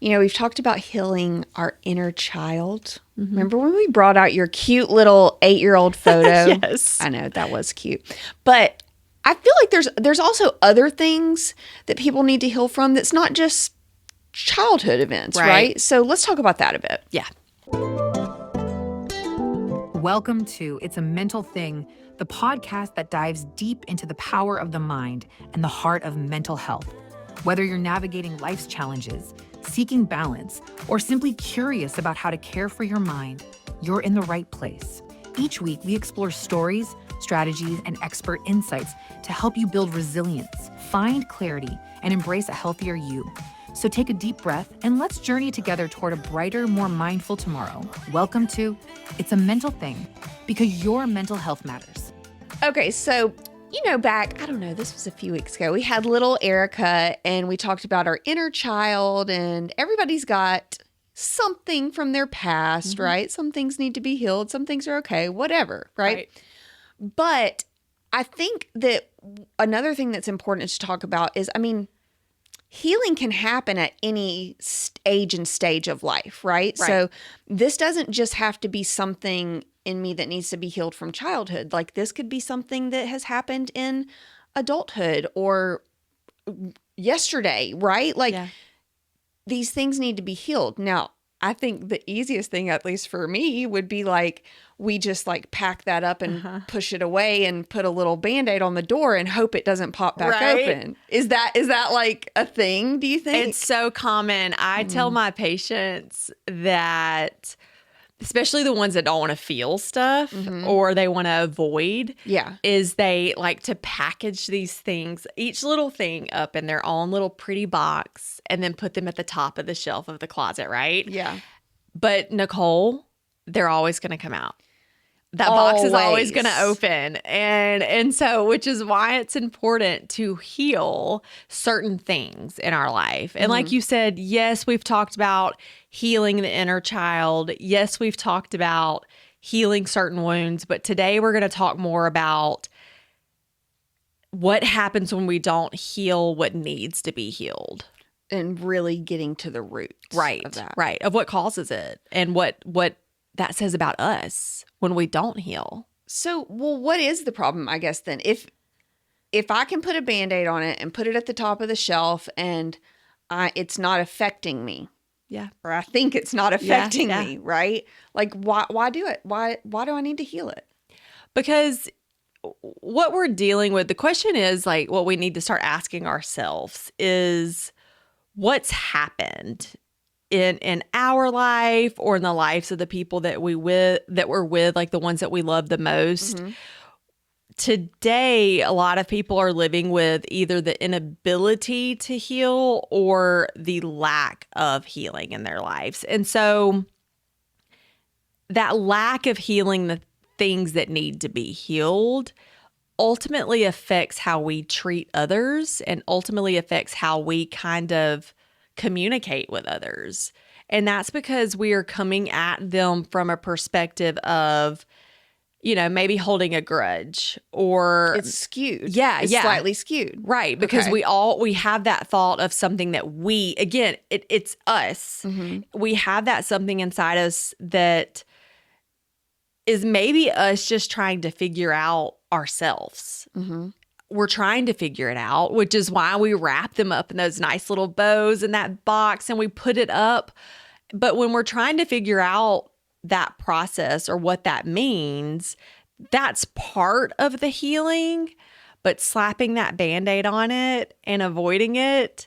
We've talked about healing our inner child. Remember when we brought out your cute little 8-year-old photo? Yes. I know, that was cute. But I feel like there's also other things that people need to heal from that's not just childhood events, right? So let's talk about that a bit. Yeah. Welcome to It's a Mental Thing, the podcast that dives deep into the power of the mind and the heart of mental health. Whether you're navigating life's challenges, seeking balance, or simply curious about how to care for your mind, you're in the right place. Each week, we explore stories, strategies, and expert insights to help you build resilience, find clarity, and embrace a healthier you. So take a deep breath and let's journey together toward a brighter, more mindful tomorrow. Welcome to It's a Mental Thing, because your mental health matters. Okay, so back, I don't know, this was a few weeks ago, we had little Erica and we talked about our inner child, and everybody's got something from their past, right? Some things need to be healed, some things are okay, whatever, right? But I think that another thing that's important to talk about is, healing can happen at any age and stage of life, right? So this doesn't just have to be something in me that needs to be healed from childhood. Like, this could be something that has happened in adulthood or yesterday, right? Like, these things need to be healed. Now, I think the easiest thing, at least for me, would be like, we just like pack that up and push it away and put a little Band-Aid on the door and hope it doesn't pop back open. Is that like a thing, do you think? It's so common. I tell my patients that, especially the ones that don't want to feel stuff or they want to avoid, is they like to package these things, each little thing up in their own little pretty box and then put them at the top of the shelf of the closet, right? Yeah. But Nicole, they're always going to come out. That box is always going to open. And so, which is why it's important to heal certain things in our life. And like you said, yes, we've talked about healing the inner child. Yes, we've talked about healing certain wounds. But today we're going to talk more about what happens when we don't heal what needs to be healed. And really getting to the root of that. Right. Of what causes it and what that says about us when we don't heal. So, well, what is the problem, I guess, then? If I can put a Band-Aid on it and put it at the top of the shelf and it's not affecting me. Yeah. Or I think it's not affecting me, right? Like, why do it? Why do I need to heal it? Because what we're dealing with, the question is like what we need to start asking ourselves is what's happened in our life or in the lives of the people that we're with, like the ones that we love the most. Today, a lot of people are living with either the inability to heal or the lack of healing in their lives. And so that lack of healing the things that need to be healed ultimately affects how we treat others and ultimately affects how we kind of communicate with others. And that's because we are coming at them from a perspective of, maybe holding a grudge or it's skewed. It's slightly skewed. Right. Because we have that thought of something that it's us. We have that something inside us that is maybe us just trying to figure out ourselves. We're trying to figure it out, which is why we wrap them up in those nice little bows in that box and we put it up. But when we're trying to figure out that process or what that means, that's part of the healing. But slapping that Band-Aid on it and avoiding it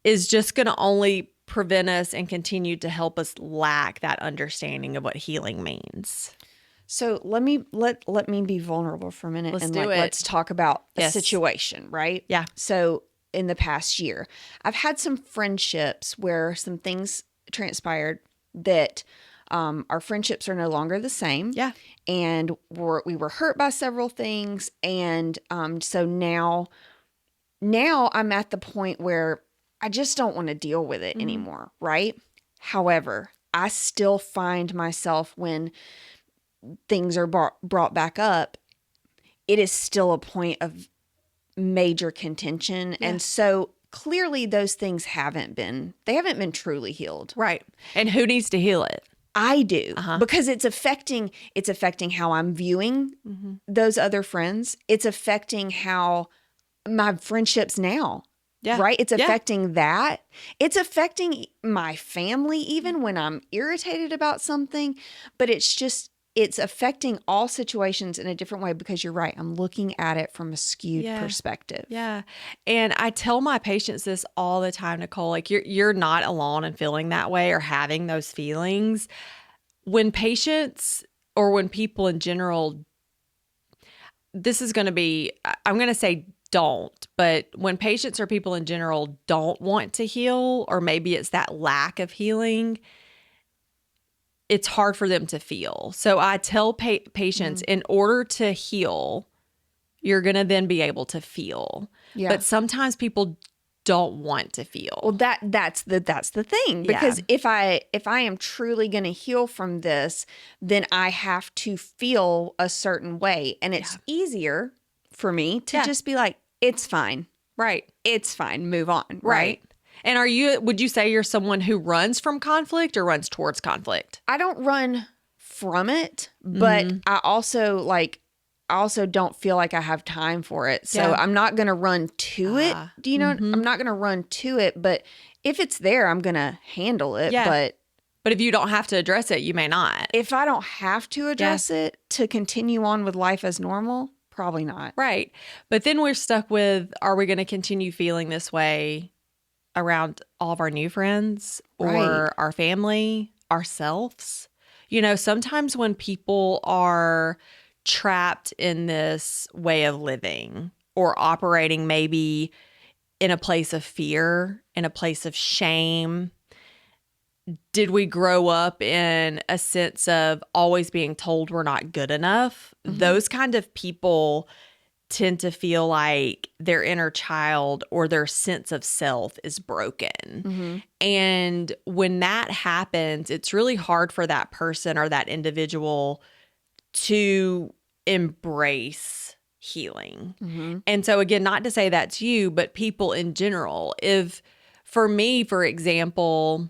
is just going to only prevent us and continue to help us lack that understanding of what healing means. So let me be vulnerable for a minute. Let's talk about a situation, right? Yeah. So in the past year, I've had some friendships where some things transpired that our friendships are no longer the same. Yeah. And we were hurt by several things. And so now I'm at the point where I just don't want to deal with it anymore, right? However, I still find myself when things are brought back up, it is still a point of major contention. Yeah. And so clearly those things haven't been truly healed. Right. And who needs to heal it? I do, because it's affecting how I'm viewing those other friends. It's affecting how my friendships now. Yeah. Right? It's affecting that. It's affecting my family even when I'm irritated about something, but it's affecting all situations in a different way because you're right. I'm looking at it from a skewed perspective. Yeah. And I tell my patients this all the time, Nicole, like you're not alone in feeling that way or having those feelings. When patients or when people in general, this is going to be, I'm going to say don't, but when patients or people in general don't want to heal, or maybe it's that lack of healing, it's hard for them to feel. So I tell patients, in order to heal, you're going to then be able to feel. Yeah. But sometimes people don't want to feel. Well, that's the thing, because if I am truly going to heal from this, then I have to feel a certain way, and it's easier for me to just be like, it's fine. Right. It's fine. Move on. Right. And would you say you're someone who runs from conflict or runs towards conflict? I don't run from it, but I also don't feel like I have time for it. So I'm not going to run to it. Do you know? I'm not going to run to it, but if it's there, I'm going to handle it. Yeah. But if you don't have to address it, you may not. If I don't have to address it to continue on with life as normal, probably not. Right. But then we're stuck with, are we going to continue feeling this way around all of our new friends or our family, ourselves? You know, sometimes when people are trapped in this way of living or operating maybe in a place of fear, in a place of shame, did we grow up in a sense of always being told we're not good enough? Those kind of people tend to feel like their inner child or their sense of self is broken. And when that happens, it's really hard for that person or that individual to embrace healing. And so again, not to say that's you, but people in general. If for me, for example,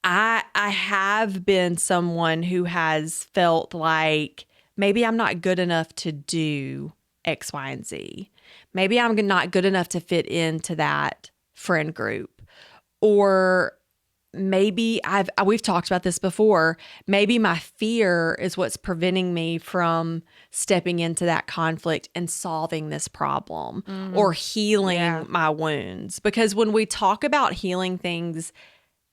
I have been someone who has felt like maybe I'm not good enough to do X, Y, and Z. Maybe I'm not good enough to fit into that friend group. Or maybe we've talked about this before. Maybe my fear is what's preventing me from stepping into that conflict and solving this problem or healing my wounds. Because when we talk about healing things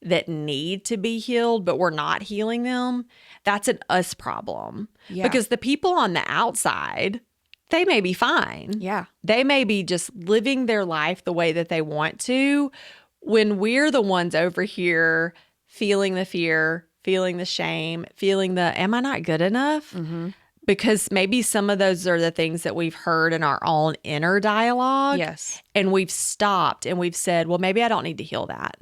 that need to be healed, but we're not healing them, that's an us problem. Because the people on the outside, they may be fine. They may be just living their life the way that they want to, when we're the ones over here feeling the fear, feeling the shame, feeling the, am I not good enough? Because maybe some of those are the things that we've heard in our own inner dialogue. And we've stopped and we've said, well, maybe I don't need to heal that.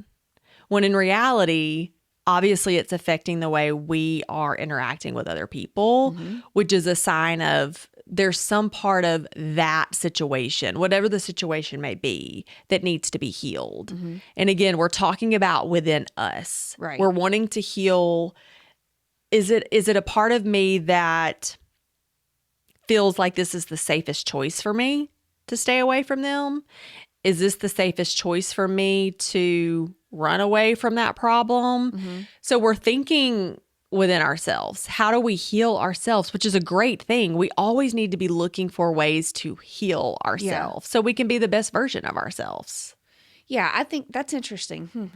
When in reality, obviously it's affecting the way we are interacting with other people, which is a sign of there's some part of that situation, whatever the situation may be, that needs to be healed. And again, we're talking about within us. We're wanting to heal. Is it a part of me that feels like this is the safest choice for me to stay away from them? Is this the safest choice for me to run away from that problem? So we're thinking within ourselves, how do we heal ourselves, which is a great thing. We always need to be looking for ways to heal ourselves so we can be the best version of ourselves. I think that's interesting.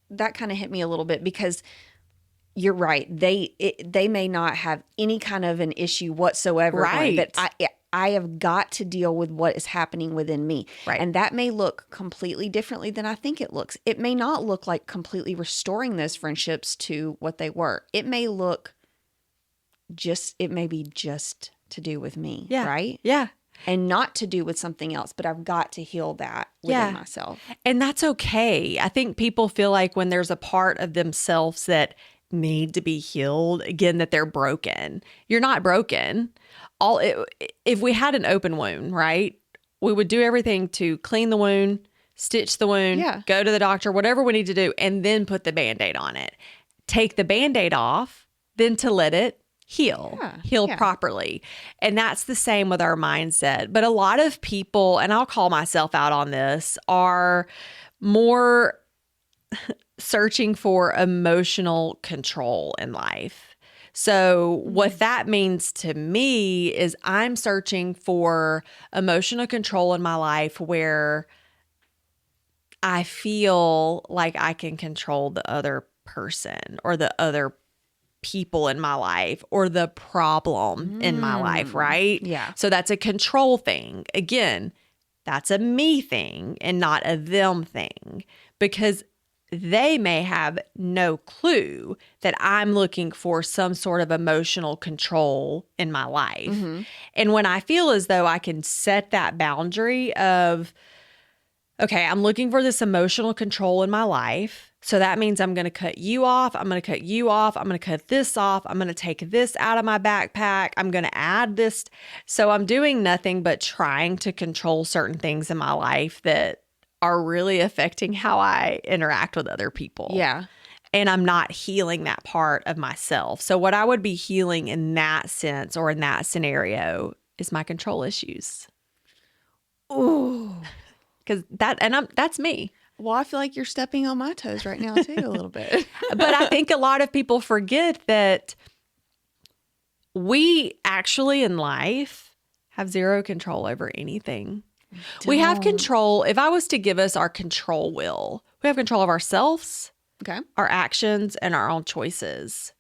That kind of hit me a little bit because you're right. They may not have any kind of an issue whatsoever. But I have got to deal with what is happening within me. And that may look completely differently than I think it looks. It may not look like completely restoring those friendships to what they were. It may be just to do with me. Right? And not to do with something else, but I've got to heal that within myself. And that's okay. I think people feel like when there's a part of themselves that need to be healed, again, that they're broken. You're not broken. If we had an open wound, right, we would do everything to clean the wound, stitch the wound, Yeah. go to the doctor, whatever we need to do, and then put the Band-Aid on it. Take the Band-Aid off, then to let it heal Yeah. properly. And that's the same with our mindset. But a lot of people, and I'll call myself out on this, are more searching for emotional control in life. So what that means to me is I'm searching for emotional control in my life where I feel like I can control the other person or the other people in my life or the problem in my life, right? Yeah. So that's a control thing. Again, that's a me thing and not a them thing, because they may have no clue that I'm looking for some sort of emotional control in my life. And when I feel as though I can set that boundary of, okay, I'm looking for this emotional control in my life. So that means I'm going to cut you off. I'm going to cut you off. I'm going to cut this off. I'm going to take this out of my backpack. I'm going to add this. So I'm doing nothing but trying to control certain things in my life that are really affecting how I interact with other people. Yeah. And I'm not healing that part of myself. So what I would be healing in that sense or in that scenario is my control issues. Ooh. Because that's me. Well, I feel like you're stepping on my toes right now too, a little bit. But I think a lot of people forget that we actually in life have zero control over anything. We have control. If I was to give us our control wheel, we have control of ourselves, Okay. our actions, and our own choices.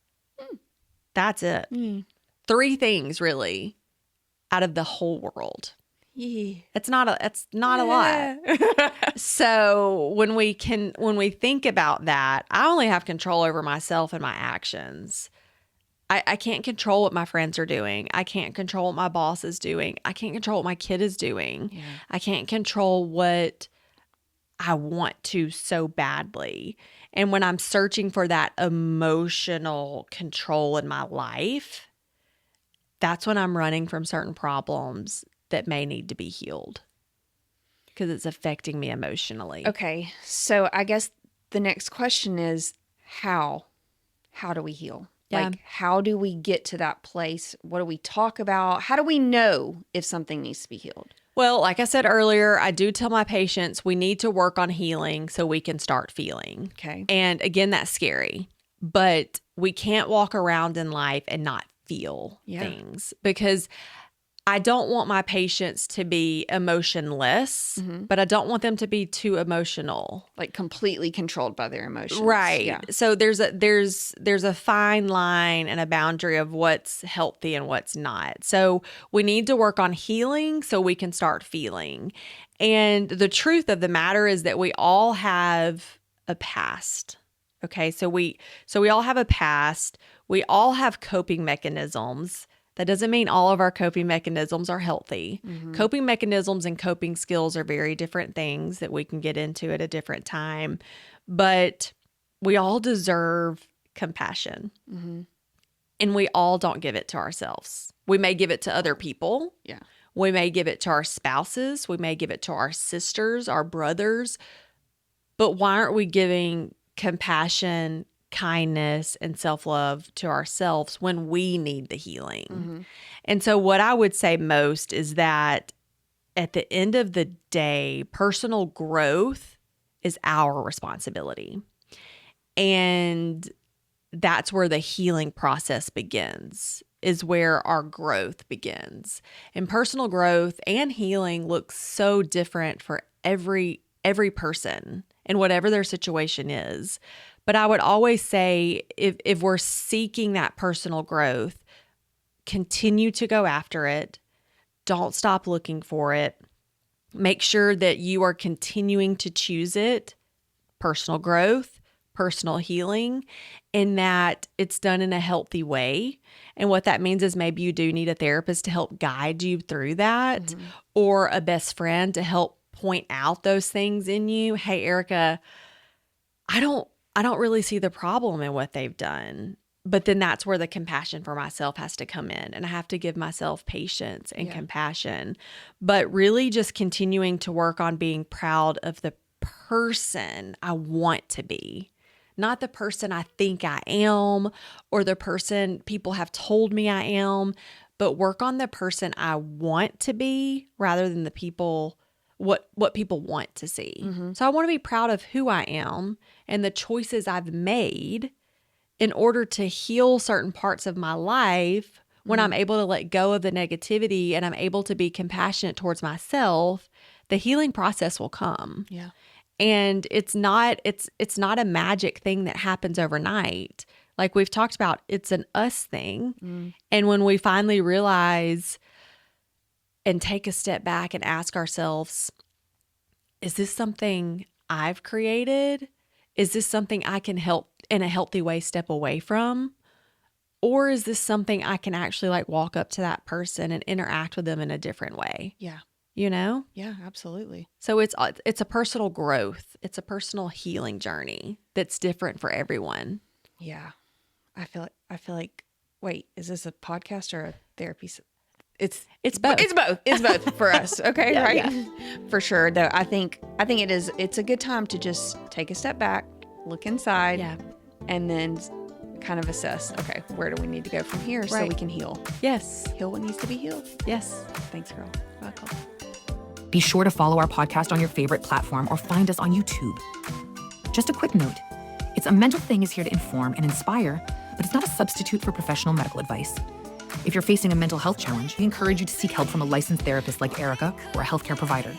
That's it. Mm. 3 things really out of the whole world. Yeah. It's not a lot. So when we think about that, I only have control over myself and my actions. I can't control what my friends are doing. I can't control what my boss is doing. I can't control what my kid is doing. Yeah. I can't control what I want to so badly. And when I'm searching for that emotional control in my life, that's when I'm running from certain problems that may need to be healed because it's affecting me emotionally. Okay. So I guess the next question is how? How do we heal? Yeah. Like, how do we get to that place? What do we talk about? How do we know if something needs to be healed? Well, like I said earlier, I do tell my patients we need to work on healing so we can start feeling. Okay. And again, that's scary, but we can't walk around in life and not feel things, because I don't want my patients to be emotionless, but I don't want them to be too emotional. Like completely controlled by their emotions. Right. Yeah. So there's a fine line and a boundary of what's healthy and what's not. So we need to work on healing so we can start feeling. And the truth of the matter is that we all have a past. Okay? So we all have a past. We all have coping mechanisms. That doesn't mean all of our coping mechanisms are healthy. Coping mechanisms and coping skills are very different things that we can get into at a different time. But we all deserve compassion. And we all don't give it to ourselves. We may give it to other people. Yeah. We may give it to our spouses. We may give it to our sisters, our brothers. But why aren't we giving compassion, kindness, and self-love to ourselves when we need the healing? And so what I would say most is that at the end of the day, personal growth is our responsibility. And that's where the healing process begins, is where our growth begins. And personal growth and healing looks so different for every person and whatever their situation is. But I would always say if we're seeking that personal growth, continue to go after it. Don't stop looking for it. Make sure that you are continuing to choose it, personal growth, personal healing, and that it's done in a healthy way. And what that means is maybe you do need a therapist to help guide you through that, or a best friend to help point out those things in you. Hey, Erica, I don't really see the problem in what they've done. But then that's where the compassion for myself has to come in. And I have to give myself patience and compassion. But really just continuing to work on being proud of the person I want to be, not the person I think I am or the person people have told me I am, but work on the person I want to be rather than the people, what people want to see. So I want to be proud of who I am and the choices I've made in order to heal certain parts of my life. When I'm able to let go of the negativity and I'm able to be compassionate towards myself, the healing process will come. Yeah. And it's not a magic thing that happens overnight. Like we've talked about, it's an us thing. And when we finally realize and take a step back and ask ourselves, is this something I've created? Is this something I can help in a healthy way step away from? Or is this something I can actually like walk up to that person and interact with them in a different way? Yeah. You know? Yeah, absolutely. So it's a personal growth. It's a personal healing journey that's different for everyone. Yeah. I feel like wait, is this a podcast or a therapy? It's both. It's both for us. Okay. Yeah, right. yeah. For sure. Though I think it's a good time to just take a step back, look inside, Yeah. and then kind of assess, okay, where do we need to go from here so Right. we can heal Yes. what needs to be healed. Yes. Thanks, girl. Welcome. Be sure to follow our podcast on your favorite platform or find us on YouTube. Just a quick note, It's a Mental Thing is here to inform and inspire, but it's not a substitute for professional medical advice. If you're facing a mental health challenge, we encourage you to seek help from a licensed therapist like Erica or a healthcare provider.